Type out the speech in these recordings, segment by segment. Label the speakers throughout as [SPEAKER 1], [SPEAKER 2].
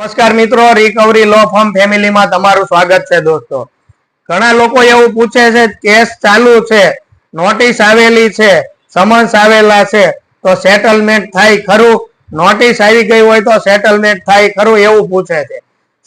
[SPEAKER 1] નમસ્કાર મિત્રો, રિકવરી લો ફોર્મ ફેમિલીમાં તમારું સ્વાગત છે. દોસ્તો, ઘણા લોકો એવું પૂછે છે, કેસ ચાલુ છે, નોટિસ આવેલી છે, સમન્સ આવેલા છે, તો સેટલમેન્ટ થાય ખરું? નોટિસ આવી ગઈ હોય તો સેટલમેન્ટ થાય ખરું, એવું પૂછે છે.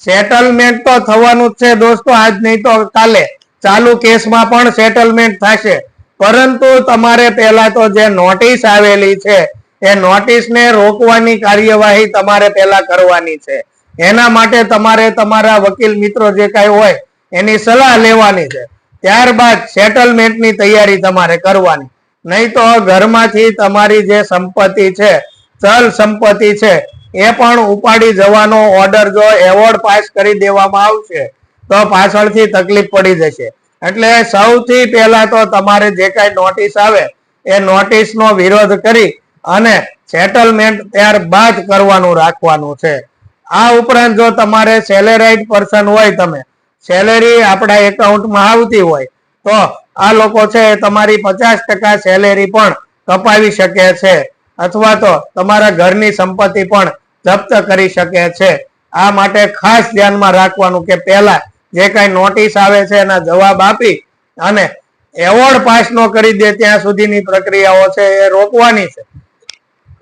[SPEAKER 1] સેટલમેન્ટ તો થવાનું જ છે દોસ્તો, આજ નહીં તો કાલે ચાલુ કેસમાં પણ સેટલમેન્ટ થશે. પરંતુ તમારે પહેલા તો જે નોટિસ આવેલી છે એ નોટિસને રોકવાની કાર્યવાહી તમારે પહેલા કરવાની છે. એના માટે તમારે તમારા વકીલ મિત્રો જે કઈ હોય એની સલાહ લેવાની છે. ત્યારબાદ સેટલમેન્ટની તૈયારી તમારે કરવાની. નહીં તો ઘરમાંથી તમારી જે સંપત્તિ છે, ચલ સંપત્તિ છે, એ પણ ઉપાડી જવાનો ઓર્ડર જો એવોર્ડ પાસ કરી દેવામાં આવશે તો પાછળથી તકલીફ પડી જશે. એટલે સૌથી પહેલા તો તમારે જે કઈ નોટિસ આવે એ નોટિસનો વિરોધ કરી અને સેટલમેન્ટ ત્યારબાદ કરવાનું રાખવાનું છે. આ ઉપરાંત જો તમારે સેલેરાઇડ પર્સન હોય, તમે સેલેરી આપણા એકાઉન્ટમાં આવતી હોય તો આ લોકો છે તમારી 50% સેલેરી પણ કપાવી શકે છે, અથવા તો તમારા ઘરની સંપત્તિ પણ જપ્ત કરી શકે છે. આ માટે ખાસ ધ્યાનમાં રાખવાનું કે પહેલા જે કઈ નોટિસ આવે છે એના જવાબ આપી અને એવોર્ડ પાસ ન કરી દે ત્યાં સુધીની પ્રક્રિયાઓ છે એ રોકવાની છે.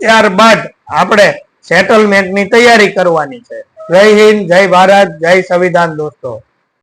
[SPEAKER 1] ત્યારબાદ આપણે સેટલમેન્ટની તૈયારી કરવાની છે. જય હિન્દ, જય ભારત, જય સંવિધાન દોસ્તો.